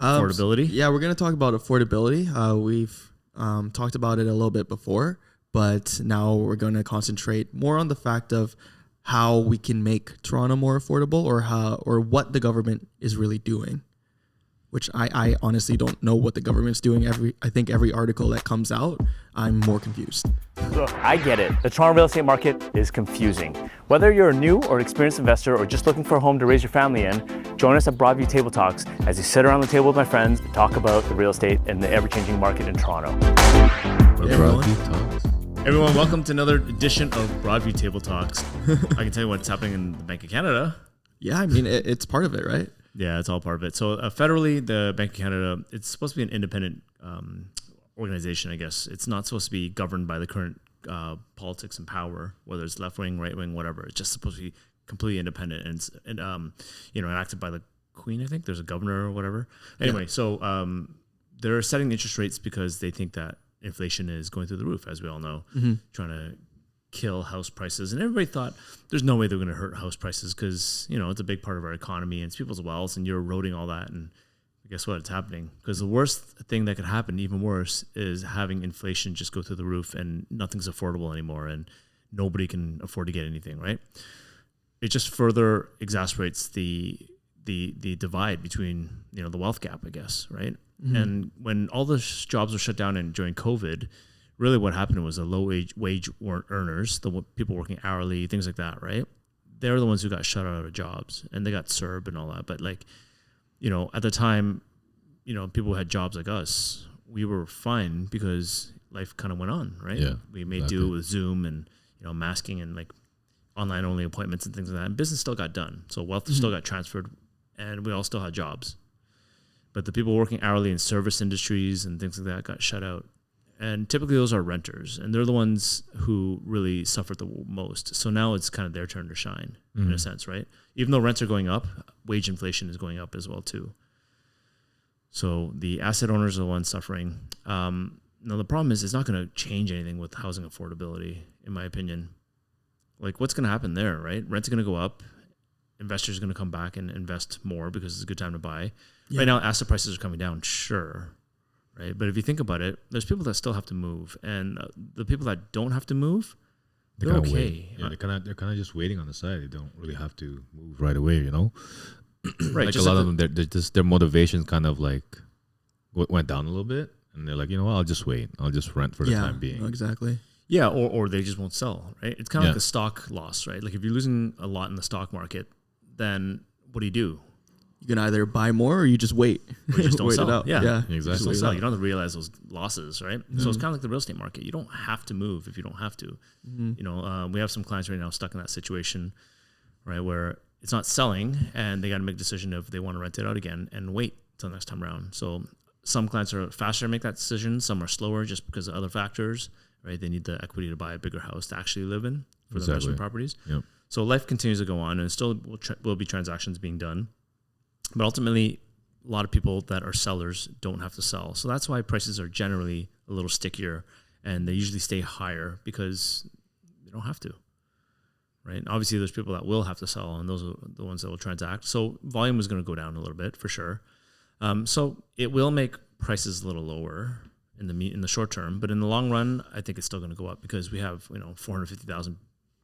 Affordability? Yeah, we're going to talk about affordability. We've talked about it a little bit before, but now we're going to concentrate more on the fact of how we can make Toronto more affordable, or what the government is really doing, which I honestly don't know what the government's doing. I think every article that comes out, I'm more confused. Look, I get it. The Toronto real estate market is confusing. Whether you're a new or experienced investor or just looking for a home to raise your family in, join us at Broadview Table Talks as you sit around the table with my friends and talk about the real estate and the ever-changing market in Toronto. Everyone, welcome to another edition of Broadview Table Talks. I can tell you what's happening in the Bank of Canada. Yeah, I mean, it's part of it, right? Yeah, it's all part of it. So federally, the Bank of Canada, it's supposed to be an independent organization, I guess. It's not supposed to be governed by the current politics and power, whether it's left wing, right wing, whatever. It's just supposed to be completely independent and enacted by the Queen. I think there's a governor or whatever. Anyway, so they're setting the interest rates because they think that inflation is going through the roof, as we all know, trying to kill house prices. And everybody thought there's no way they're going to hurt house prices because, it's a big part of our economy and it's people's wealth and you're eroding all that. And guess what? It's happening. Because the worst thing that could happen, even worse, is having inflation just go through the roof and nothing's affordable anymore and nobody can afford to get anything, right? It just further exacerbates the divide between, the wealth gap, I guess, right? Mm-hmm. And when all the jobs were shut down and during COVID, really what happened was the low wage earners, the people working hourly, things like that, right? They're the ones who got shut out of jobs and they got CERB and all that. But at the time, people who had jobs like us, we were fine because life kind of went on, right? Yeah, we made do with Zoom and, masking and online only appointments and things like that. And business still got done. So wealth still got transferred and we all still had jobs. But the people working hourly in service industries and things like that got shut out. And typically those are renters, and they're the ones who really suffered the most. So now it's kind of their turn to shine in a sense, right? Even though rents are going up, wage inflation is going up as well too. So the asset owners are the ones suffering. Now the problem is it's not going to change anything with housing affordability, in my opinion. What's going to happen there, right? Rent's going to go up. Investors are going to come back and invest more because it's a good time to buy. Yeah. Right now, asset prices are coming down, sure. Right, but if you think about it, there's people that still have to move, and the people that don't have to move, they're okay. Wait. Yeah, they're kind of just waiting on the side. They don't really have to move right away, Right. A lot of them, their motivation kind of went down a little bit, and they're like, I'll just wait. I'll just rent for the time being. Exactly. Yeah, or they just won't sell. Right. It's kind of like a stock loss, right? If you're losing a lot in the stock market, then what do? You can either buy more or you just wait. Or you just don't wait sell. It out. Yeah, exactly. You just don't sell. You don't have to realize those losses, right? So it's kind of like the real estate market. You don't have to move if you don't have to. We have some clients right now stuck in that situation, right, where it's not selling and they got to make a decision if they want to rent it out again and wait till next time around. So some clients are faster to make that decision. Some are slower just because of other factors, right? They need the equity to buy a bigger house to actually live in for the investment properties. Yep. So life continues to go on, and still will be transactions being done. But ultimately, a lot of people that are sellers don't have to sell. So that's why prices are generally a little stickier, and they usually stay higher because they don't have to, right? And obviously, there's people that will have to sell, and those are the ones that will transact. So volume is going to go down a little bit for sure. So it will make prices a little lower in the short term, but in the long run, I think it's still going to go up because we have 450,000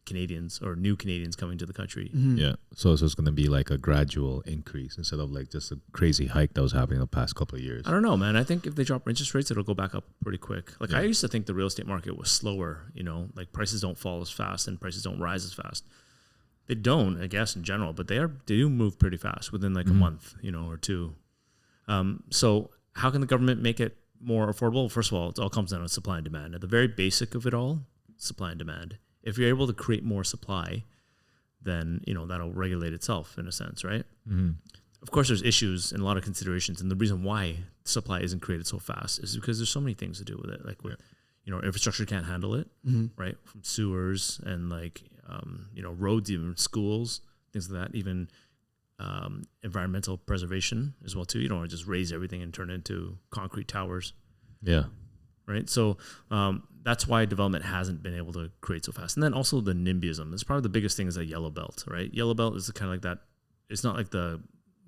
Canadians or new Canadians coming to the country. Mm-hmm. Yeah. So it's going to be a gradual increase instead of just a crazy hike that was happening the past couple of years. I don't know, man. I think if they drop interest rates, it'll go back up pretty quick. I used to think the real estate market was slower, prices don't fall as fast and prices don't rise as fast. They don't, I guess, in general, but they do move pretty fast within a month, or two. So how can the government make it more affordable? First of all, it all comes down to supply and demand. At the very basic of it all, supply and demand. If you're able to create more supply, then, that'll regulate itself in a sense, right? Mm-hmm. Of course, there's issues and a lot of considerations. And the reason why supply isn't created so fast is because there's so many things to do with it. Infrastructure can't handle it, right? From sewers and roads, even schools, things like that, even environmental preservation as well too. You don't want to just raise everything and turn it into concrete towers. Yeah. Right. So that's why development hasn't been able to create so fast. And then also the NIMBYism. It's probably the biggest thing is that yellow belt, right? Yellow belt is kind of like that. It's not like the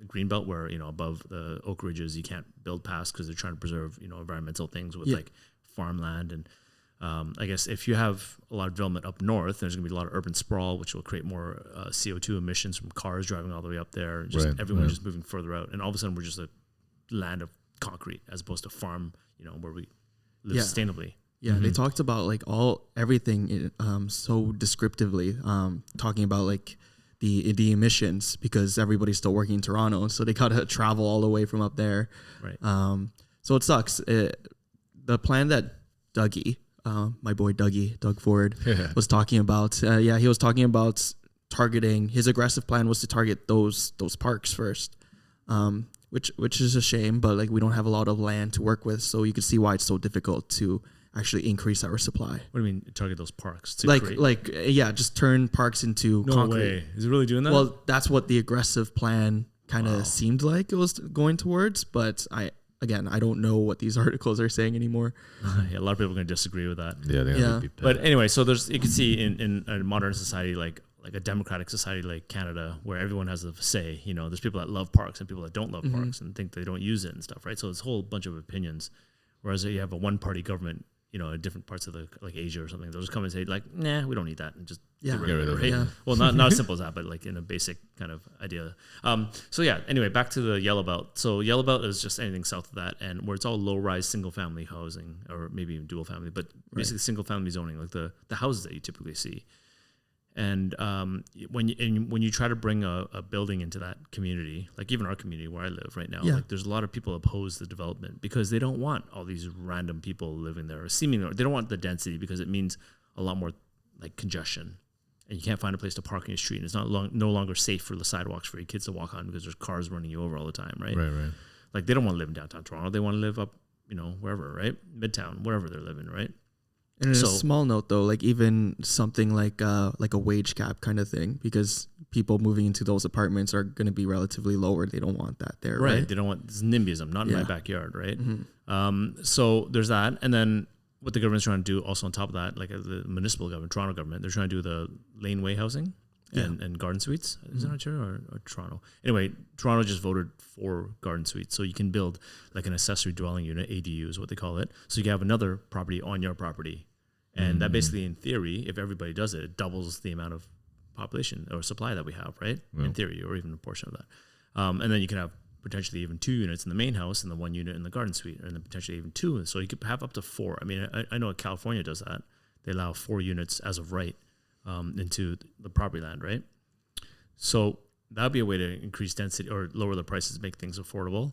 greenbelt where, above the oak ridges, you can't build past because they're trying to preserve, environmental things with like farmland. And I guess if you have a lot of development up north, there's going to be a lot of urban sprawl, which will create more CO2 emissions from cars driving all the way up there. Just everyone just moving further out. And all of a sudden we're just a land of concrete as opposed to farm, where we live sustainably. Yeah, they talked about like everything so descriptively, talking about like the emissions because everybody's still working in Toronto, so they gotta travel all the way from up there. Right. So it sucks. The plan that Dougie, my boy Doug Ford, was talking about. He was talking about targeting. His aggressive plan was to target those parks first, which is a shame. But like we don't have a lot of land to work with, so you can see why it's so difficult to actually increase our supply. What do you mean target those parks? Just turn parks into concrete. Way. Is it really doing that? Well, that's what the aggressive plan kind of seemed like it was going towards, but I don't know what these articles are saying anymore. A lot of people are going to disagree with that. Yeah. But anyway, so you can see in a modern society like a democratic society like Canada, where everyone has a say. There's people that love parks and people that don't love parks and think they don't use it and stuff, right? So there's a whole bunch of opinions. Whereas you have a one-party government, in different parts of like Asia or something, they'll just come and say like, nah, we don't need that, and just get rid of it, right? Yeah. Well, not as simple as that, but like in a basic kind of idea. Anyway, back to the Yellow Belt. So Yellow Belt is just anything south of that, and where it's all low-rise single-family housing, or maybe even dual-family, but basically single-family zoning, like the houses that you typically see. And when you try to bring a building into that community, like even our community where I live right now, like there's a lot of people oppose the development because they don't want all these random people living there. Seemingly, they don't want the density because it means a lot more like congestion, and you can't find a place to park in your street. And it's no longer safe for the sidewalks for your kids to walk on because there's cars running you over all the time, right? Right. Like they don't want to live in downtown Toronto. They want to live up, wherever, right? Midtown, wherever they're living, right? And in a small note, though, like even something like a wage cap kind of thing, because people moving into those apartments are going to be relatively lower. They don't want that there, right? They don't want this NIMBYism, not in my backyard, right? So there's that. And then what the government's trying to do also on top of that, like the municipal government, Toronto government, they're trying to do the laneway housing and garden suites. Is that Ontario or Toronto? Anyway, Toronto just voted for garden suites. So you can build like an accessory dwelling unit, ADU is what they call it. So you can have another property on your property. And that basically, in theory, if everybody does it, it doubles the amount of population or supply that we have, right? Yeah. In theory, or even a portion of that. And then you can have potentially even 2 units in the main house and the 1 unit in the garden suite, and then potentially even 2. So you could have up to 4. I mean, I know California does that. They allow 4 units as of right into the property land, right? So that would be a way to increase density or lower the prices, make things affordable.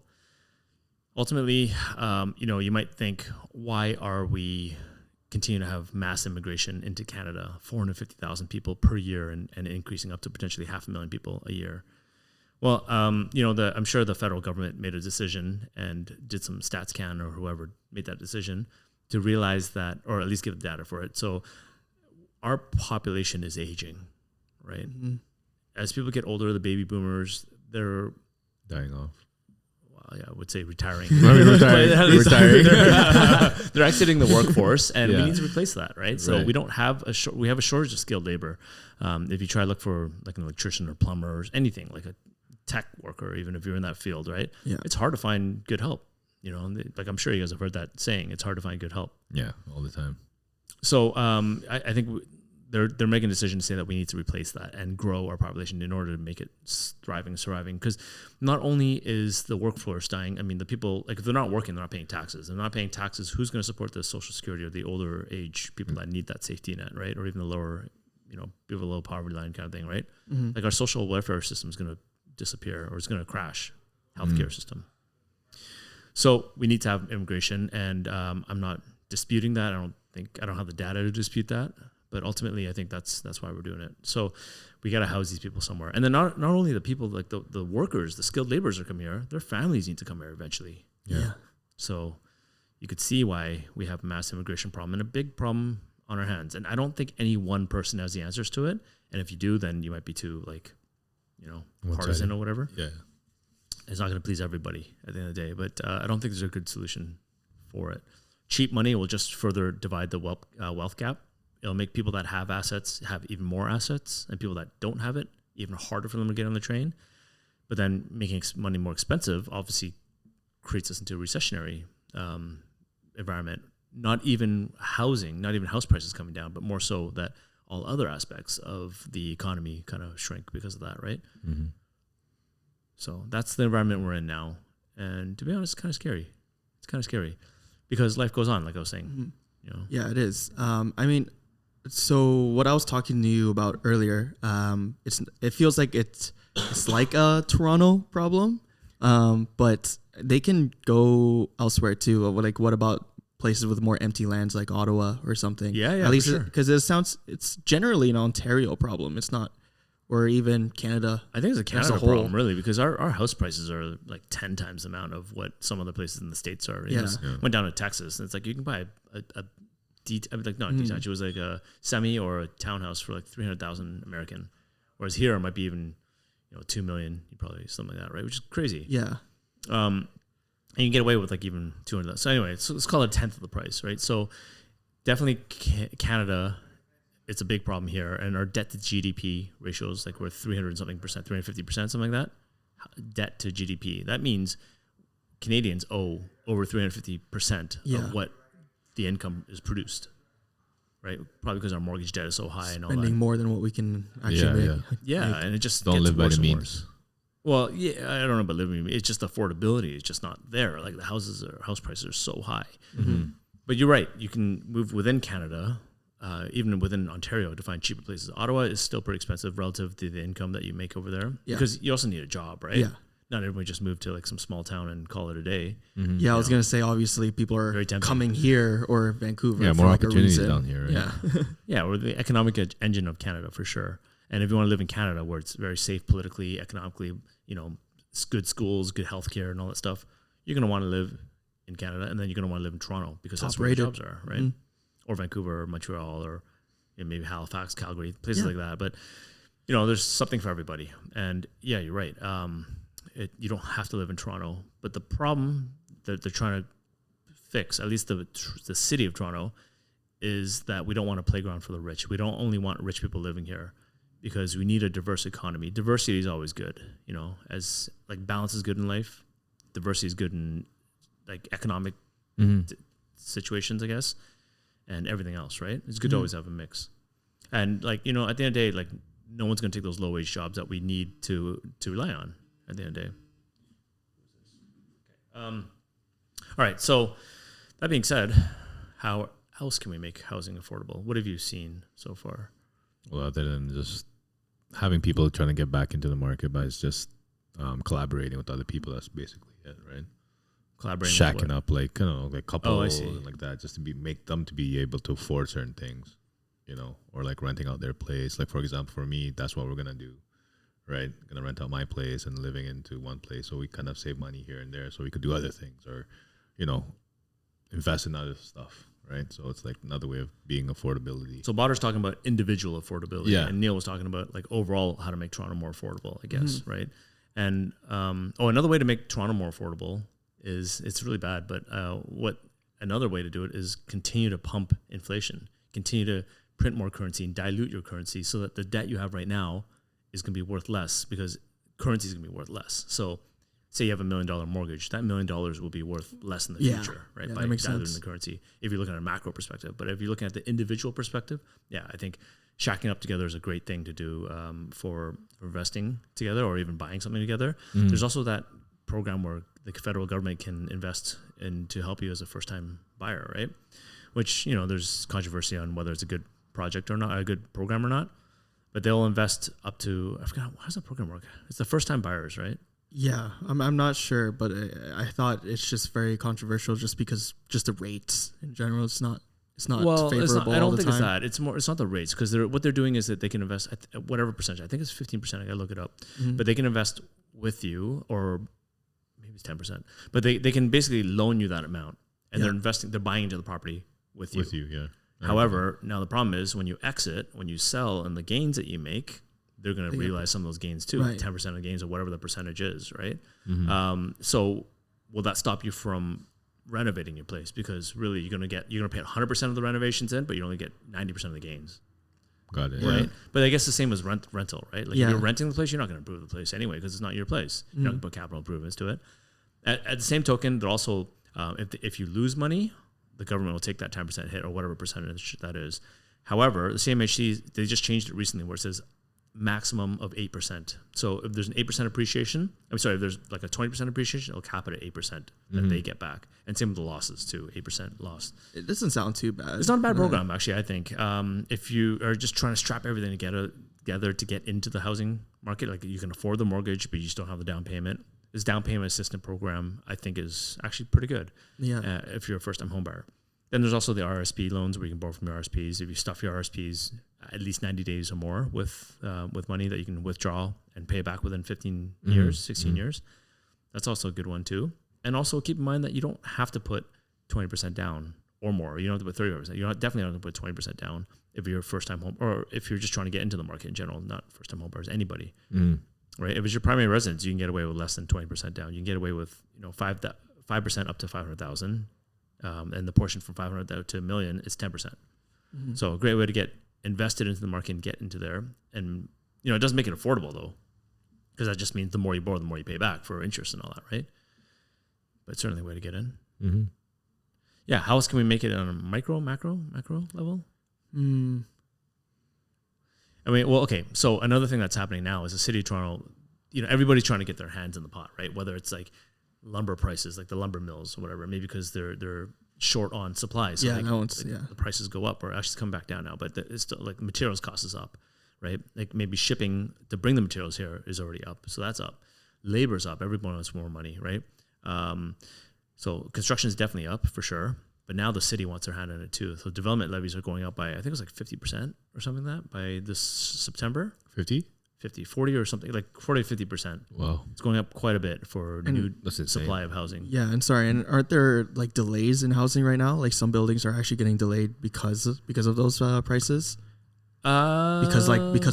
Ultimately, you might think, why are we continue to have mass immigration into Canada, 450,000 people per year and increasing up to potentially 500,000 people a year? Well, I'm sure the federal government made a decision and did some StatsCan or whoever made that decision to realize that, or at least give the data for it. So our population is aging, right? Mm-hmm. As people get older, the baby boomers, they're dying off. I would say retiring. Retiring. They're exiting the workforce, and we need to replace that, right? So we don't have we have a shortage of skilled labor. If you try to look for like an electrician or plumber or anything, like a tech worker, even if you're in that field, right? Yeah. It's hard to find good help. Like I'm sure you guys have heard that saying. It's hard to find good help. Yeah, all the time. So I think they're making a decision to say that we need to replace that and grow our population in order to make it thriving, surviving. Because not only is the workforce dying, I mean, the people, like if they're not working, they're not paying taxes. They're not paying taxes. Who's going to support the Social Security or the older age people that need that safety net, right? Or even the lower, people with a low poverty line kind of thing, right? Mm-hmm. Like our social welfare system is going to disappear or it's going to crash. Healthcare system. So we need to have immigration, and I'm not disputing that. I don't have the data to dispute that. But ultimately, I think that's why we're doing it. So we got to house these people somewhere. And then not only the people, like the workers, the skilled laborers are coming here, their families need to come here eventually. Yeah. So you could see why we have a mass immigration problem and a big problem on our hands. And I don't think any one person has the answers to it. And if you do, then you might be too, partisan or whatever. Yeah. It's not going to please everybody at the end of the day. But I don't think there's a good solution for it. Cheap money will just further divide the wealth gap. It'll make people that have assets have even more assets, and people that don't have it even harder for them to get on the train. But then making money more expensive obviously creates us into a recessionary environment. Not even housing, not even house prices coming down, but more so that all other aspects of the economy kind of shrink because of that, right? Mm-hmm. So that's the environment we're in now. And to be honest, it's kind of scary. It's kind of scary because life goes on, like I was saying. Mm-hmm. You know? Yeah, it is. I mean, so what I was talking to you about earlier, it feels like it's like a Toronto problem, but they can go elsewhere too. Like, what about places with more empty lands, like Ottawa or something? Yeah, At least sure. because it's generally an Ontario problem. It's not, or even Canada. I think it's a Canada whole problem, really, because our house prices are like 10 times the amount of what some other places in the States are. You know, went down to Texas, and it's like you can buy a detached. It was like a semi or a townhouse for like 300,000 American, whereas here it might be even, you know, 2 million, probably something like that, right? Which is crazy. Yeah. And you can get away with like even 200. So anyway, so let's call it a tenth of the price, right? So definitely Canada, it's a big problem here, and our debt to GDP ratios, like we're 300 something percent, 350%, something like that. Debt to GDP. That means Canadians owe over 350% of what the income is produced, right? Probably because our mortgage debt is so high and all that. Spending more than what we can actually make. Yeah, and it just don't gets live by worse the and means. worse. Well, yeah, I don't know about living. It's just affordability. It's just not there. Like the house prices are so high. Mm-hmm. But you're right. You can move within Canada, even within Ontario, to find cheaper places. Ottawa is still pretty expensive relative to the income that you make over there, because you also need a job, right? Yeah. Not everybody just moved to like some small town and call it a day. Mm-hmm. Yeah, I was gonna say obviously people are coming here or Vancouver. Yeah, for more like opportunities a reason. down here. Right? Yeah. Yeah, we're the economic engine of Canada for sure. And if you want to live in Canada, where it's very safe politically, economically, you know, it's good schools, good healthcare, and all that stuff, you're going to want to live in Canada, and then you're going to want to live in Toronto because that's where the jobs are, right? Or Vancouver, or Montreal, or maybe Halifax, Calgary, places like that. But you know, there's something for everybody. And yeah, you're right. You don't have to live in Toronto, but the problem that they're trying to fix, at least the city of Toronto, is that we don't want a playground for the rich. We don't only want rich people living here, because we need a diverse economy. Diversity is always good, you know, as like balance is good in life. Diversity is good in like economic situations, I guess, and everything else, right? It's good to always have a mix. And like, you know, at the end of the day, like no one's going to take those low wage jobs that we need to rely on at the end of the day. All right. So that being said, how else can we make housing affordable? What have you seen so far? Well, other than just having people trying to get back into the market, but it's just collaborating with other people. That's basically it, right? Collaborating, shacking up, like, you know, like couples and and like that, just to make them to be able to afford certain things, you know, or like renting out their place. Like, for example, for me, that's what we're gonna do, right? Gonna rent out my place and living into one place, so we kind of save money here and there, so we could do other things, or, you know, invest in other stuff. Right, so it's like another way of being affordability. So Bader's talking about individual affordability, yeah, and Neil was talking about like overall how to make Toronto more affordable, I guess, right? And another way to make Toronto more affordable is, it's really bad, but another way to do it is continue to pump inflation, continue to print more currency and dilute your currency, so that the debt you have right now is going to be worth less, because currency is going to be worth less. So say you have $1 million mortgage, that $1 million will be worth less in the future, right? By diluting the currency, if you're looking at a macro perspective. But if you're looking at the individual perspective, yeah, I think shacking up together is a great thing to do for investing together, or even buying something together. There's also that program where the federal government can invest in to help you as a first-time buyer, right? Which, you know, there's controversy on whether it's a good project or not, a good program or not. But they'll invest up to, I forgot, how does that program work? It's the first-time buyers, right? Yeah, I'm not sure, but I thought it's just very controversial, just because just the rates in general. It's not favorable. I don't all the think time. it's that. It's not the rates, because what they're doing is that they can invest at whatever percentage. I think it's 15%. I gotta look it up, but they can invest with you, or maybe it's 10%. But they can basically loan you that amount, and they're buying into the property with you. With you, yeah. However, now the problem is when you exit, when you sell, and the gains that you make, they're going to realize some of those gains too, 10% of the gains, or whatever the percentage is, right? So will that stop you from renovating your place? Because really you're going to pay 100% of the renovations in, but you only get 90% of the gains. Got it. right? Yeah. But I guess the same as rental, right? Like Yeah. if you're renting the place, you're not going to improve the place anyway because it's not your place. You're not going to put capital improvements to it. At the same token, they're also if you lose money, the government will take that 10% hit or whatever percentage that is. However, the CMHC, they just changed it recently where it says maximum of 8%. So if there's an 8% appreciation, if there's like a 20% appreciation, it'll cap it at 8% that they get back. And same with the losses too, 8% loss. It doesn't sound too bad. It's not a bad program, actually, I think. If you are just trying to strap everything together to get into the housing market, like you can afford the mortgage, but you just don't have the down payment. This down payment assistance program, I think, is actually pretty good. Yeah. If you're a first-time home buyer. Then there's also the RSP loans where you can borrow from your RSPs. If you stuff your RSPs at least 90 days or more with money that you can withdraw and pay back within 15 years, 16 years, that's also a good one too. And also keep in mind that you don't have to put 20% down or more. You don't have to put 30%. You definitely don't have to put 20% down if you're a first-time home or if you're just trying to get into the market in general, not first-time home buyers, anybody. Right? If it's your primary residence, you can get away with less than 20% down. You can get away with 5% up to 500,000. And the portion from 500,000 to $1 million is 10%. So a great way to get invested into the market and get into there. And, it doesn't make it affordable though, because that just means the more you borrow, the more you pay back for interest and all that, right? But it's certainly a way to get in. Yeah. How else can we make it on a macro level? I mean, well, okay. So another thing that's happening now is the city of Toronto, everybody's trying to get their hands in the pot, right? Whether it's like lumber prices, like the lumber mills or whatever, maybe because they're short on supply. So the prices go up or actually come back down now, but it's still like materials cost is up, right? Like maybe shipping to bring the materials here is already up. So that's up. Labor's up. Everyone wants more money, right? So construction is definitely up for sure. But now the city wants their hand in it too. So development levies are going up by, I think it was like 50% or something like that by this September. 40 or something, like 40 to 50%. Wow. It's going up quite a bit for new supply of housing. Yeah, and sorry, and aren't there like delays in housing right now? Like some buildings are actually getting delayed because of those prices? Because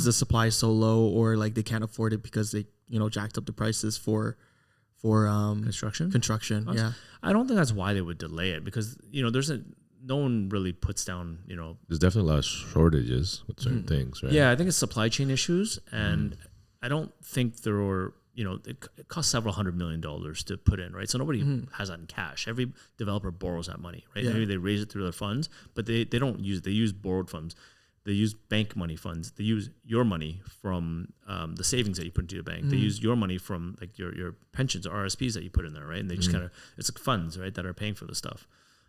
the supply is so low, or like they can't afford it because they jacked up the prices for construction. Yeah, I don't think that's why they would delay it because no one really puts down There's definitely a lot of shortages with certain things, right? Yeah, I think it's supply chain issues, and I don't think there were it costs several $100 million to put in, right? So nobody has that in cash. Every developer borrows that money, right? Yeah. Maybe they raise it through their funds, but they don't use it. They use borrowed funds. They use bank money funds. They use your money from the savings that you put into the bank. They use your money from like your pensions or RSPs that you put in there, right? And they just kind of, it's like funds, right, that are paying for the stuff.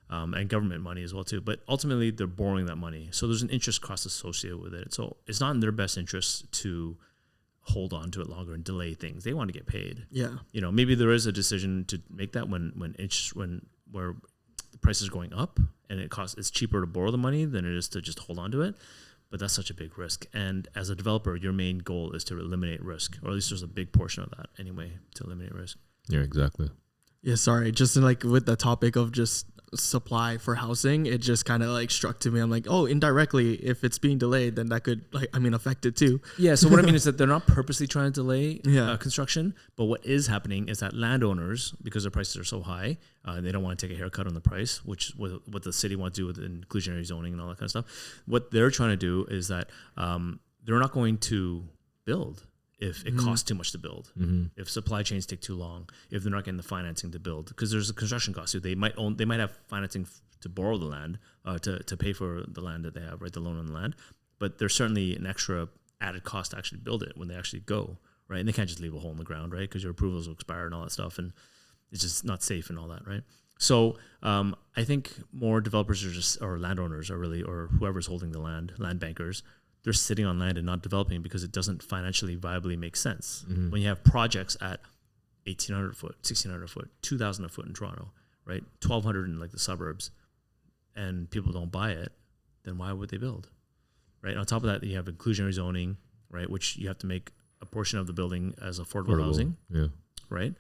And government money as well too. But ultimately they're borrowing that money. So there's an interest cost associated with it. So it's not in their best interest to hold on to it longer and delay things. They want to get paid. Yeah. Maybe there is a decision to make that when where the price is going up and it's cheaper to borrow the money than it is to just hold on to it. But that's such a big risk. And as a developer, your main goal is to eliminate risk, or at least there's a big portion of that anyway, to eliminate risk. Yeah, exactly. Yeah, sorry. Just like with the topic of just supply for housing, it just kind of like struck to me. I'm like, oh, indirectly, if it's being delayed, then that could affect it too. Yeah. So what I mean is that they're not purposely trying to delay Yeah. Construction, but what is happening is that landowners, because their prices are so high, they don't want to take a haircut on the price, which what the city wants to do with inclusionary zoning and all that kind of stuff. What they're trying to do is that they're not going to build if it costs too much to build, if supply chains take too long, if they're not getting the financing to build, because there's a construction cost too. They might have financing to borrow the land, to pay for the land that they have, right, the loan on the land, but there's certainly an extra added cost to actually build it when they actually go, right, and they can't just leave a hole in the ground, right, because your approvals will expire and all that stuff, and it's just not safe and all that, right. So I think more developers or landowners are really, or whoever's holding the land bankers, they're sitting on land and not developing because it doesn't financially viably make sense. When you have projects at 1,800 foot, 1,600 foot, 2,000 a foot in Toronto, right, 1,200 in like the suburbs, and people don't buy it, then why would they build, right? On top of that, you have inclusionary zoning, right, which you have to make a portion of the building as affordable housing, right?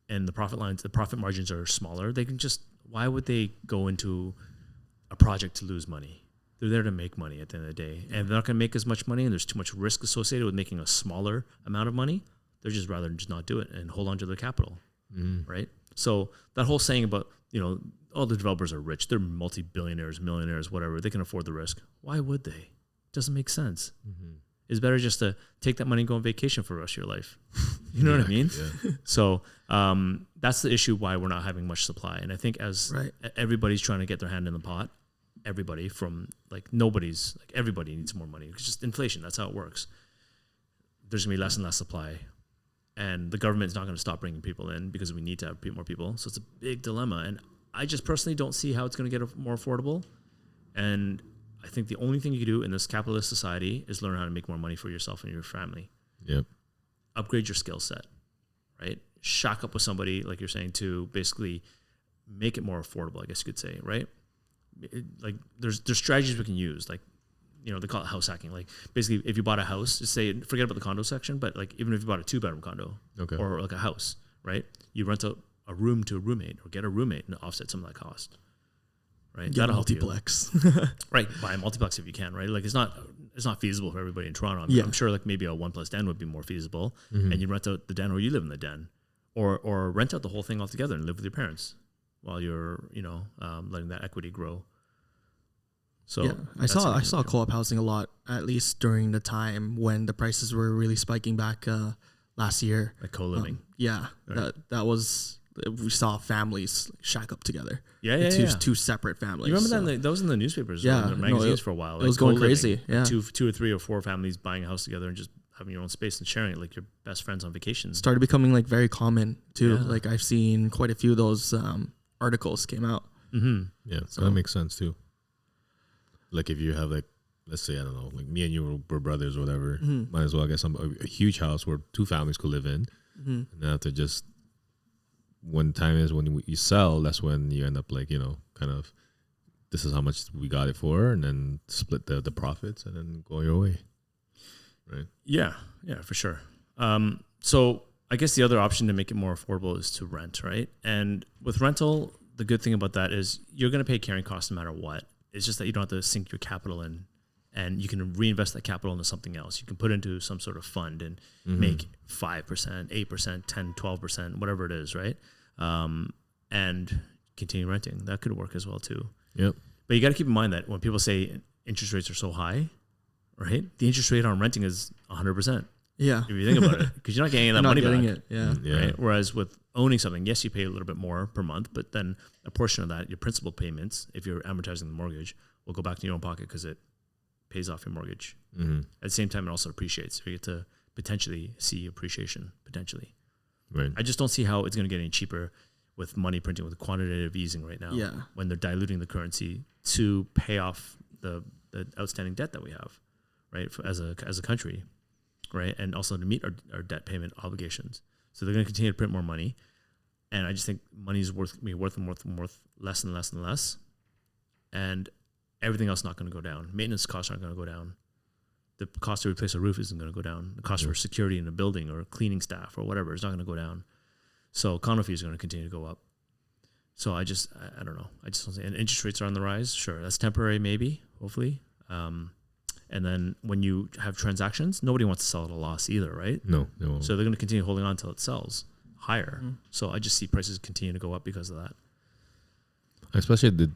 And the profit margins are smaller. Why would they go into a project to lose money? They're there to make money at the end of the day. And they're not going to make as much money, and there's too much risk associated with making a smaller amount of money. They're just rather just not do it and hold on to their capital, right? So that whole saying about, all the developers are rich. They're multi-billionaires, millionaires, whatever. They can afford the risk. Why would they? Doesn't make sense. Mm-hmm. It's better just to take that money and go on vacation for the rest of your life. You know what I mean? Yeah. So that's the issue why we're not having much supply. And I think as everybody's trying to get their hand in the pot, everybody from everybody needs more money. It's just inflation. That's how it works. There's going to be less and less supply. And the government's not going to stop bringing people in because we need to have more people. So it's a big dilemma. And I just personally don't see how it's going to get more affordable. And I think the only thing you can do in this capitalist society is learn how to make more money for yourself and your family. Yep. Upgrade your skill set, right? Shack up with somebody, like you're saying, to basically make it more affordable, I guess you could say, right? Like there's strategies we can use, like, you know, they call it house hacking. Like basically if you bought a house, just say, forget about the condo section, but like even if you bought a 2-bedroom condo or like a house, right? You rent out a room to a roommate or get a roommate and offset some of that cost, right? Get a multiplex. Right. Buy a multiplex if you can, right? Like it's not feasible for everybody in Toronto. I'm sure like maybe a 1+ den would be more feasible, and you rent out the den or you live in the den, or rent out the whole thing altogether and live with your parents while you're, you know, letting that equity grow. So yeah, I saw co-op housing a lot, at least during the time when the prices were really spiking back last year. Like co-living. Right. that was, we saw families shack up together. Two separate families. You remember that was in the newspapers, in the magazines for a while. It was going crazy. Yeah, two or three or four families buying a house together and just having your own space and sharing it like your best friends on vacation. Started becoming like very common too. Yeah. Like I've seen quite a few of those articles came out. Mm-hmm. Yeah, so that makes sense too. Like if you have like, let's say, I don't know, like me and you were brothers or whatever, might as well get a huge house where 2 families could live in. And then after just when time is when you sell, that's when you end up like, you know, kind of, this is how much we got it for, and then split the profits and then go your way. Right. Yeah, for sure. So I guess the other option to make it more affordable is to rent, right? And with rental, the good thing about that is you're going to pay carrying costs no matter what. It's just that you don't have to sink your capital in, and you can reinvest that capital into something else. You can put into some sort of fund and make 5%, 8%, 10, 12%, whatever it is, right? And continue renting. That could work as well too. Yep. But you got to keep in mind that when people say interest rates are so high, right? The interest rate on renting is 100%. Yeah. If you think about it, because you're not getting that money back. Yeah. Right. Whereas with owning something, yes, you pay a little bit more per month, but then a portion of that, your principal payments, if you're amortizing the mortgage, will go back to your own pocket because it pays off your mortgage. At the same time, it also appreciates. So you get to potentially see appreciation, potentially. Right. I just don't see how it's going to get any cheaper with money printing, with quantitative easing right now. Yeah. When they're diluting the currency to pay off the outstanding debt that we have, right, as a country, right, and also to meet our debt payment obligations. So they're going to continue to print more money, and I just think money is worth less and less and less, and everything else is not going to go down. Maintenance costs aren't going to go down. The cost to replace a roof isn't going to go down. The cost for security in a building or cleaning staff or whatever is not going to go down. So condo fees are going to continue to go up. So I don't know. I just don't say, and interest rates are on the rise. Sure, that's temporary, maybe, hopefully. And then when you have transactions, nobody wants to sell at a loss either, right? No, they won't. So they're going to continue holding on until it sells higher. So I just see prices continue to go up because of that. Especially the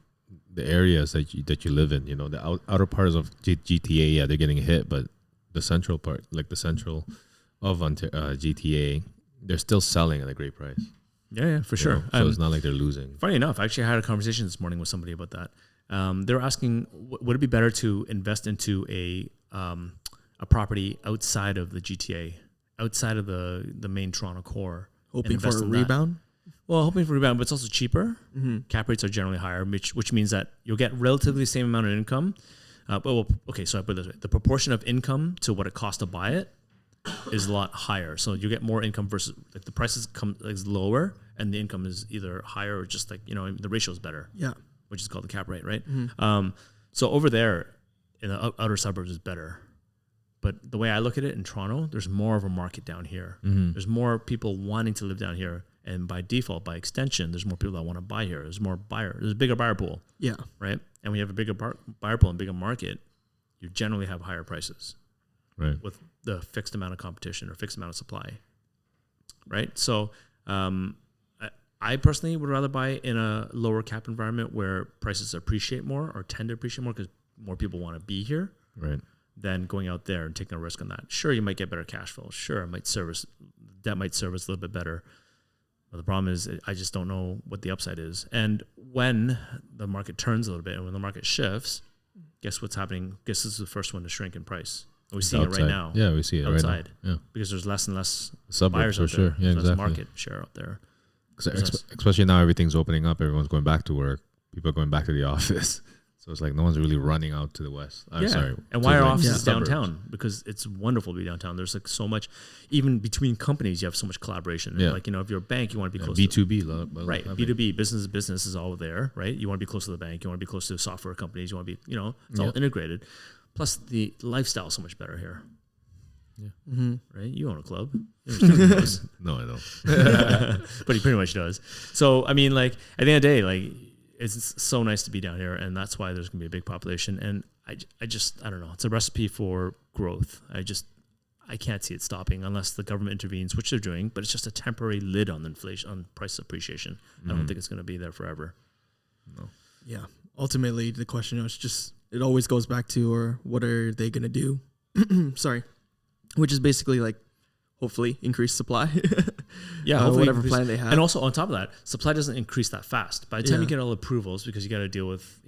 areas that you live in, you know, the outer parts of GTA, yeah, they're getting hit, but the central part, like the central of GTA, they're still selling at a great price. Yeah, for sure. So it's not like they're losing. Funny enough, I actually had a conversation this morning with somebody about that. They were asking, would it be better to invest into a property outside of the GTA, outside of the main Toronto core? Hoping for a rebound? Well, hoping for a rebound, but it's also cheaper. Cap rates are generally higher, which means that you'll get relatively the same amount of income. So I put it this way. The proportion of income to what it costs to buy it is a lot higher. So you get more income versus like the prices is lower and the income is either higher or just like, you know, the ratio is better. Yeah. Which is called the cap rate, right? So over there in the outer suburbs is better. But the way I look at it in Toronto, there's more of a market down here. There's more people wanting to live down here. And by default, by extension, there's more people that want to buy here. There's a bigger buyer pool. Yeah. Right? And when you have a bigger buyer pool and bigger market, you generally have higher prices. Right. With the fixed amount of competition or fixed amount of supply. Right? So I personally would rather buy in a lower cap environment where prices appreciate more or tend to appreciate more because more people want to be here. Right. than going out there and taking a risk on that. Sure, you might get better cash flow. Sure, debt might service a little bit better. But the problem is I just don't know what the upside is. And when the market turns a little bit and when the market shifts, guess what's happening? Guess this is the first one to shrink in price. And we're seeing it right now. Yeah, we see it outside. Right now. Yeah. Because there's less and less Suburbs buyers out for sure. there. Yeah, There's exactly. market share out there. Especially now everything's opening up. Everyone's going back to work. People are going back to the office. So it's like no one's really running out to the west. I'm sorry. And why are offices suburbs. downtown? Because it's wonderful to be downtown. There's like so much, even between companies, you have so much collaboration. Yeah. Like, if you're a bank, you want to be close B2B. to right. B2B, business to business is all there, right? You want to be close to the bank. You want to be close to software companies. You want to be, it's all integrated. Plus the lifestyle is so much better here. Yeah. Mm-hmm. Right? You own a club. No, I don't. But he pretty much does. So, I mean, like, at the end of the day, like, it's so nice to be down here, and that's why there's going to be a big population. And I don't know. It's a recipe for growth. I can't see it stopping unless the government intervenes, which they're doing, but it's just a temporary lid on inflation, on price appreciation. I don't think it's going to be there forever. No. Yeah. Ultimately, the question is just, it always goes back to, or what are they going to do? Sorry. Which is basically like, hopefully increase supply. Yeah, hopefully whatever plan they have. And also on top of that, supply doesn't increase that fast. By the time Yeah. you get all approvals, because you got to deal with,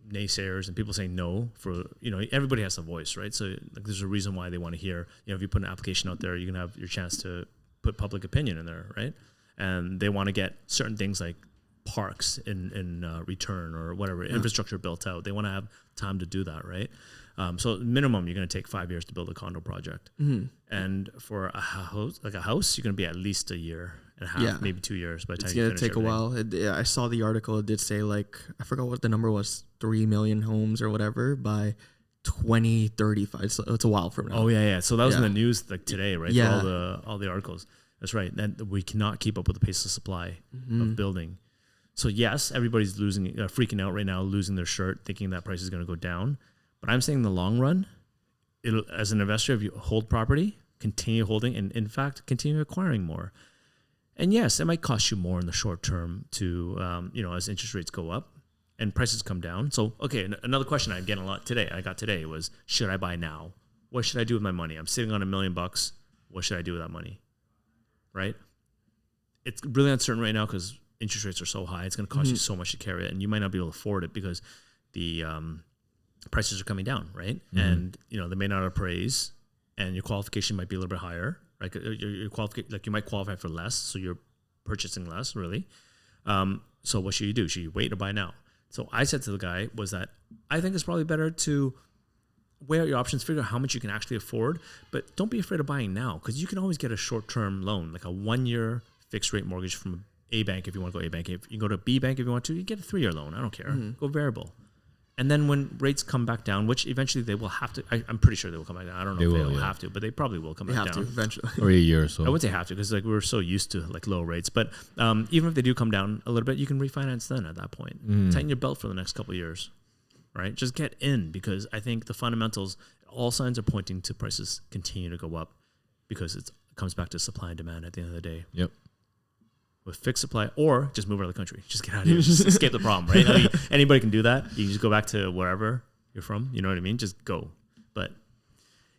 naysayers and people saying no for, everybody has a voice, right? So like, there's a reason why they want to hear, if you put an application out there, you can have your chance to put public opinion in there, right? And they want to get certain things like parks in return or whatever, infrastructure built out. They want to have time to do that, right? So minimum, you're going to take 5 years to build a condo project. Mm-hmm. And for a house, you're going to be at least a year and a half, maybe 2 years by the time it's you going finish to take everything. a while. I saw the article. It did say, like, I forgot what the number was, 3 million homes or whatever by 2035. So it's a while from now. Oh, yeah. So that was in the news like today, right? Yeah. So all the articles. That's right. That we cannot keep up with the pace of supply of building. So yes, everybody's freaking out right now, losing their shirt, thinking that price is going to go down. But I'm saying in the long run, as an investor, if you hold property, continue holding, and in fact, continue acquiring more. And yes, it might cost you more in the short term to, as interest rates go up and prices come down. So, okay, another question I got today was, should I buy now? What should I do with my money? I'm sitting on $1 million. What should I do with that money? Right? It's really uncertain right now because interest rates are so high. It's going to cost you so much to carry it, and you might not be able to afford it because the prices are coming down, right? And they may not appraise, and your qualification might be a little bit higher. Like you might qualify for less, so you're purchasing less, really. So what should you do? Should you wait or buy now? So I said to the guy was that I think it's probably better to weigh out your options, figure out how much you can actually afford, but don't be afraid of buying now because you can always get a short-term loan, like a 1-year fixed-rate mortgage from A bank if you want to go A bank. If you can go to B bank if you want to, you get a 3-year loan. I don't care. Go variable. And then when rates come back down, which eventually they will have to, I'm pretty sure they will come back down. I don't know if they will have to, but they probably will come back down. They have to eventually. Or a year or so. I wouldn't say have to because we're so used to like low rates. But even if they do come down a little bit, you can refinance then at that point. Tighten your belt for the next couple of years, right? Just get in because I think the fundamentals, all signs are pointing to prices continue to go up because it comes back to supply and demand at the end of the day. Yep. With fixed supply, or just move out of the country. Just get out of here. Just escape the problem, right? I mean, anybody can do that. You can just go back to wherever you're from. You know what I mean? Just go. But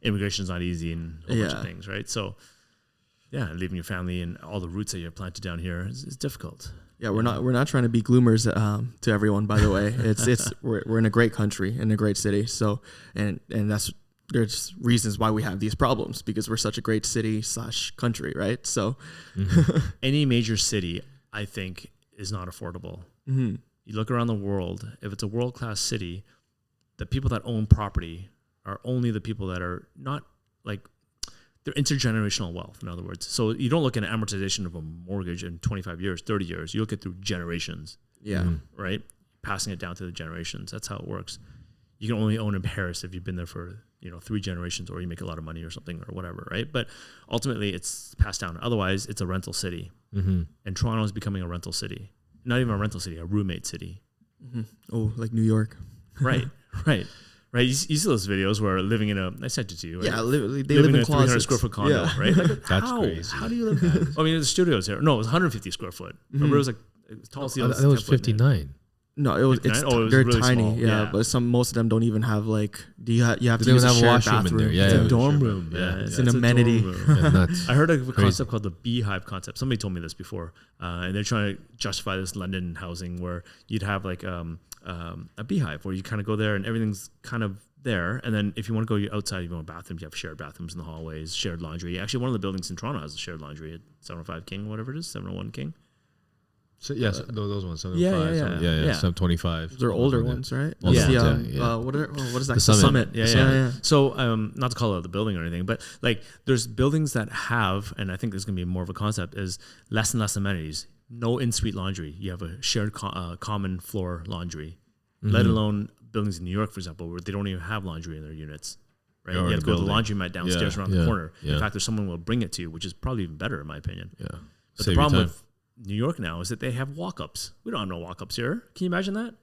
immigration's not easy and a whole bunch of things, right? So, leaving your family and all the roots that you're planted down here is difficult. Yeah, we're not trying to be gloomers to everyone. By the way, we're in a great country, in a great city. So, and there's reasons why we have these problems because we're such a great city / country, right? So any major city, I think, is not affordable. You look around the world, if it's a world-class city, the people that own property are only the people that are not like, they're intergenerational wealth, in other words. So you don't look at an amortization of a mortgage in 25 years, 30 years. You look at through generations. Yeah. Right? Passing it down to the generations. That's how it works. You can only own in Paris if you've been there for 3 generations or you make a lot of money or something or whatever, right? But ultimately it's passed down. Otherwise it's a rental city. And Toronto is becoming a rental city. Not even a rental city, a roommate city. Oh, like New York. Right. You see those videos where living I sent it to you. Right? Yeah, literally, they living live in a 300 closets. square foot condo, right? Like, That's crazy. How do you live that? I mean, the studios here. No, it was 150 square foot. Remember, it was like, as tall as the other. That was 59. No, it was. 59? Oh, it was They're really tiny. small. Yeah, but most of them don't even have like. You have They to don't use a have a shared washroom in bathroom. there. Yeah, It's yeah, a with dorm shared room. bathroom. Yeah, It's a an amenity. dorm room. Yeah, nuts. I heard of a Crazy. concept called the beehive concept. Somebody told me this before, and they're trying to justify this London housing where you'd have like a beehive where you kind of go there and everything's kind of there, and then if you want to go outside, you want bathrooms, you have shared bathrooms in the hallways, shared laundry. Actually, one of the buildings in Toronto has a shared laundry at 705 King, whatever it is, 701 King. So, yes, those ones. Yeah. 725. They're older ones, right? Older Yeah. ones, yeah. What is that? The Summit. Yeah. So, not to call out the building or anything, but like there's buildings that have, and I think there's going to be more of a concept, is less and less amenities. No in-suite laundry. You have a shared common floor laundry, let alone buildings in New York, for example, where they don't even have laundry in their units. Right? Or You have to go to the building. laundromat downstairs around the corner. In fact, there's someone who will bring it to you, which is probably even better in my opinion. Yeah. But the problem with New York now is that they have walk-ups. We don't have no walk-ups here. Can you imagine that?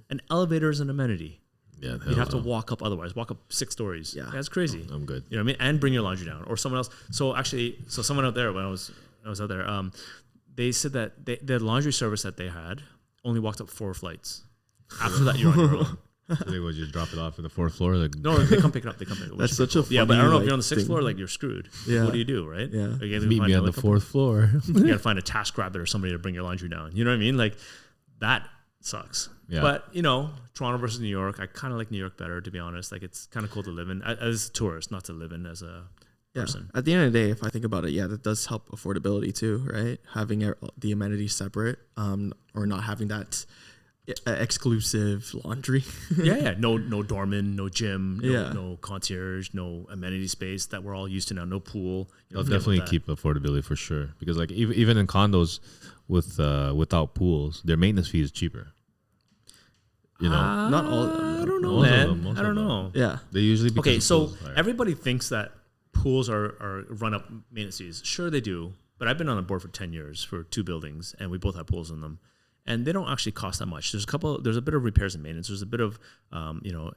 An elevator is an amenity. Yeah, You'd have to walk up otherwise. Walk up 6 stories. Yeah. That's crazy. I'm good. You know what I mean? And bring your laundry down or someone else. So actually, someone out there when I was out there, they said that the laundry service that they had only walked up 4 flights. After that, you're on your own. So they would just drop it off at the 4th floor. Like, No, they come pick it up. They come pick it up. That's such a funny, Yeah, but I don't know if like, you're on the 6th thing. floor, like you're screwed. Yeah. What do you do, right? Yeah. Like, you have to meet find me a on the helicopter. 4th floor. You got to find a task rabbit or somebody to bring your laundry down. You know what I mean? Like that sucks. Yeah. But you know, Toronto versus New York, I kind of like New York better, to be honest. Like it's kind of cool to live in as a tourist, not to live in as a person. At the end of the day, if I think about it, that does help affordability too, right? Having the amenities separate, or not having that exclusive laundry. Yeah. No doorman, no gym, Yeah. no concierge, no amenity space that we're all used to now. No pool. They'll definitely keep affordability for sure. Because like even in condos without pools, their maintenance fee is cheaper. You know, Not all of them. I don't know, Most of man. them, most I don't of them. know. Yeah. they usually because Okay, of so pools are- everybody thinks that pools are run up maintenance fees. Sure, they do. But I've been on the board for 10 years for 2 buildings, and we both have pools in them. And they don't actually cost that much. There's a bit of repairs and maintenance. There's a bit of,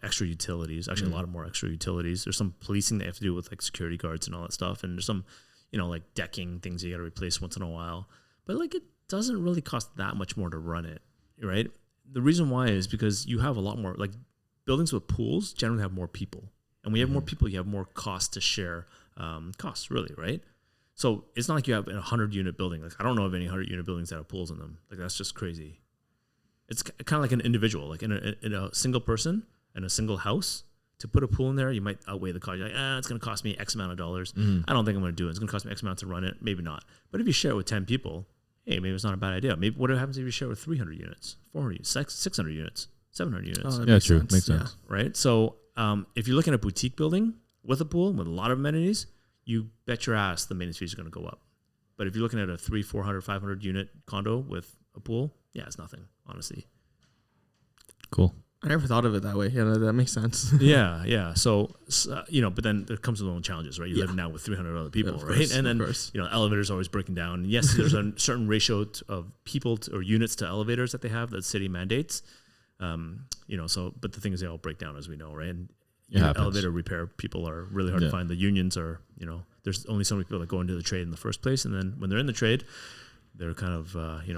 extra utilities. Actually, a lot of more extra utilities. There's some policing that you have to do with like security guards and all that stuff. And there's some, like decking things you got to replace once in a while. But like it doesn't really cost that much more to run it, right? The reason why is because you have a lot more, like buildings with pools generally have more people. And when you have more people, you have more costs to share costs, really, right? So it's not like you have a 100-unit building. Like I don't know of any 100-unit buildings that have pools in them. Like that's just crazy. It's kind of like an individual, like in a single person in a single house. To put a pool in there, you might outweigh the cost. You're like, it's going to cost me X amount of dollars. I don't think I'm going to do it. It's going to cost me X amount to run it. Maybe not. But if you share it with 10 people, hey, maybe it's not a bad idea. Maybe what happens if you share it with 300 units, 400 units, 600 units, 700 units? yeah, true. Makes sense. Right? So if you're looking at a boutique building with a pool, with a lot of amenities, you bet your ass the maintenance fees are going to go up. But if you're looking at a 300, 400, 500 unit condo with a pool, yeah, it's nothing, honestly. Cool. I never thought of it that way. Yeah, that makes sense. Yeah. So, but then there comes with their own challenges, right? You're living now with 300 other people, right? Course, And then, course. elevators are always breaking down. And yes, there's a certain ratio of people or units to elevators that they have that city mandates. But the thing is they all break down, as we know, right? And elevator repair people are really hard to find. The unions are, there's only so many people that go into the trade in the first place. And then when they're in the trade, they're kind of,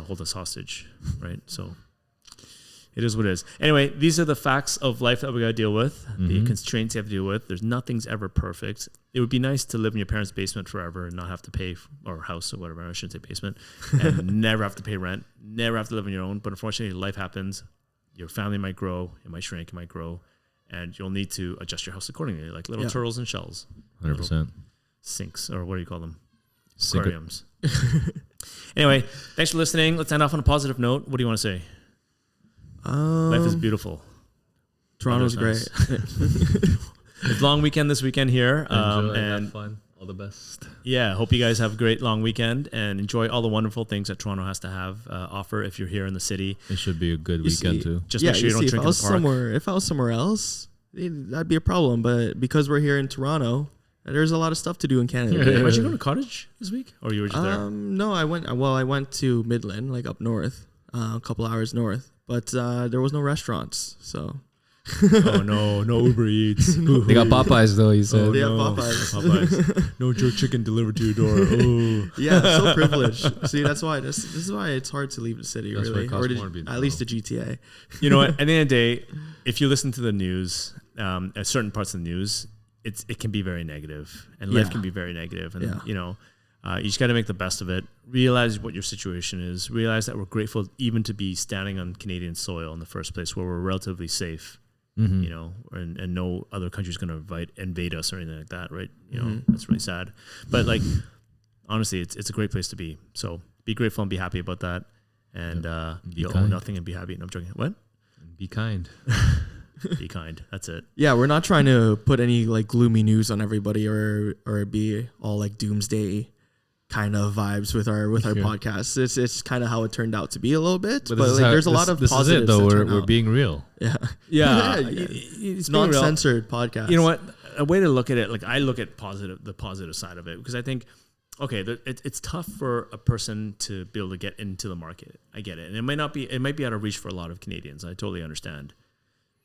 hold us hostage, right? So it is what it is. Anyway, these are the facts of life that we got to deal with, the constraints you have to deal with. Nothing's ever perfect. It would be nice to live in your parents' basement forever and not have to pay, or house or whatever, I shouldn't say basement, and never have to pay rent, never have to live on your own. But unfortunately, life happens. Your family might grow, it might shrink, it might grow, and you'll need to adjust your house accordingly, like little turtles and shells. 100%. Sinks, or what do you call them? Secret. Aquariums. Anyway, thanks for listening. Let's end off on a positive note. What do you want to say? Life is beautiful. Toronto's Nice. great. It's long weekend this weekend here. Enjoy, and have fun. All the best. yeah, hope you guys have a great long weekend and enjoy all the wonderful things that Toronto has to have offer if you're here in the city. It should be a good You weekend see- too. Just make sure you don't if drink I in was the park. if I was somewhere else, that'd be a problem. But because we're here in Toronto, there's a lot of stuff to do in Canada. Weren't you going to Cottage this week? Or you were just there? No, I went to Midland, like up north, a couple hours north, but there was no restaurants. So Oh no Uber Eats. They got Popeyes though. You said. They have no. Popeyes. No jerk chicken delivered to your door. Oh. Yeah, so privileged. See, that's why this is why it's hard to leave the city, That's why really, it costs or more to be in at least the GTA. You know what? At the end of the day, if you listen to the news, at certain parts of the news, it can be very negative, and life Yeah. can be very negative. And Yeah. you know, you just got to make the best of it. Realize what your situation is. Realize that we're grateful even to be standing on Canadian soil in the first place, where we're relatively safe. Mm-hmm. You know, and no other country's going to invade us or anything like that, right? You know, Mm-hmm. that's really sad. But like, honestly, it's a great place to be. So be grateful and be happy about that. And you'll own kind. nothing and be happy. No, I'm joking. What? Be kind. Be kind. That's it. Yeah, we're not trying to put any like gloomy news on everybody or be all like doomsday kind of vibes with our podcast. It's kind of how it turned out to be a little bit, but like, there's a lot of this positives. Is it, though. that We're turn out. being real. Yeah, Yeah. yeah. It's being real. Non-censored podcast. You know what? A way to look at it, like I look at the positive side of it, because I think, okay, it's tough for a person to be able to get into the market. I get it. And it might be out of reach for a lot of Canadians. I totally understand.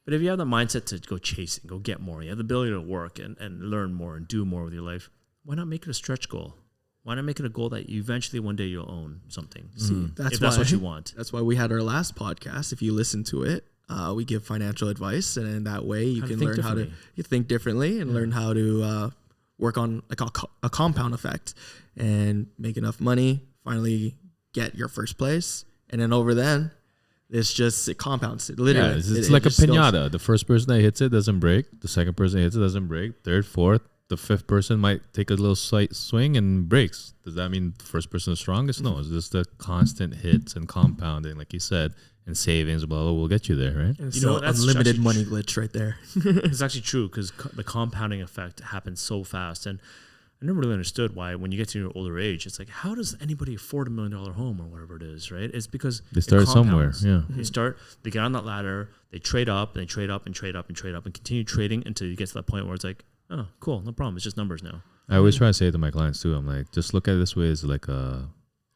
But if you have the mindset to go chasing, go get more, you have the ability to work and learn more and do more with your life, why not make it a stretch goal? Why not make it a goal that you eventually one day you'll own something? See, If that's what you want. That's why we had our last podcast. If you listen to it, we give financial advice, and in that way you How to can think learn how to differently. think differently and learn how to work on like a compound effect and make enough money, finally get your first place, and then over then it compounds. It literally, Yeah, it's it like a just goes. piñata. The first person that hits it doesn't break. The second person that hits it doesn't break. Third, fourth, the fifth person might take a little slight swing and breaks. Does that mean the first person is strongest? No, it's just the constant hits and compounding, like you said, and savings, blah, blah, will get you there, right? And You so know what? That's unlimited actually money glitch right there. It's actually true, because the compounding effect happens so fast. And I never really understood why when you get to your older age, it's like, how does anybody afford $1 million home or whatever it is, right? It's because They start it somewhere, compounds. yeah. They get on that ladder, they trade up, and they trade up and trade up and trade up and continue trading until you get to that point where it's like, oh, cool, no problem. It's just numbers now. I always try to say it to my clients too. I'm like, just look at it this way as like a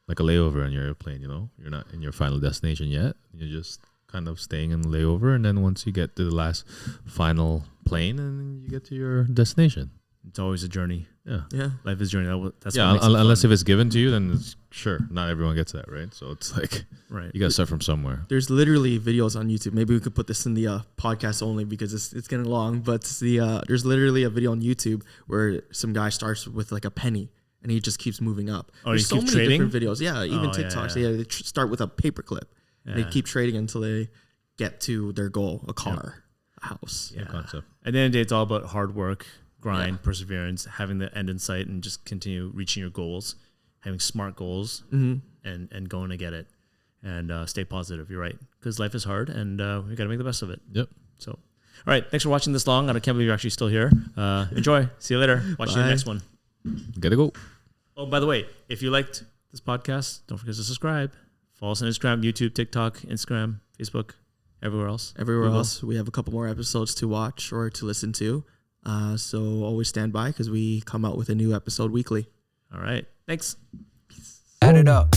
layover on your airplane. You know, you're not in your final destination yet. You're just kind of staying in layover, and then once you get to the last final plane, and then you get to your destination. It's always a journey. Yeah, Yeah. Life is a journey. That's yeah. what makes it Unless fun. if it's given to you, then it's, sure, not everyone gets that, right? So it's like Right. you got to start from somewhere. There's literally videos on YouTube. Maybe we could put this in the podcast only because it's getting long. But there's literally a video on YouTube where some guy starts with like a penny and he just keeps moving up. Oh, There's he so keeps many trading? different videos. Yeah, even Oh, yeah, TikToks. yeah. Yeah, they start with a paperclip and they Yeah. keep trading until they get to their goal: a car, a house. Yeah. Concept. At the end of the day, it's all about hard work, grind, perseverance, having the end in sight, and just continue reaching your goals, having smart goals, and going to get it, and stay positive. You're right, because life is hard, and we got to make the best of it. Yep. So, all right, thanks for watching this long. I can't believe you're actually still here. Enjoy. See you later. Watch you in the Bye. next one. Gotta go. Oh, by the way, if you liked this podcast, don't forget to subscribe. Follow us on Instagram, YouTube, TikTok, Instagram, Facebook, everywhere else. Everywhere Google. else, we have a couple more episodes to watch or to listen to. So always stand by because we come out with a new episode weekly. All right. Thanks. Add it up.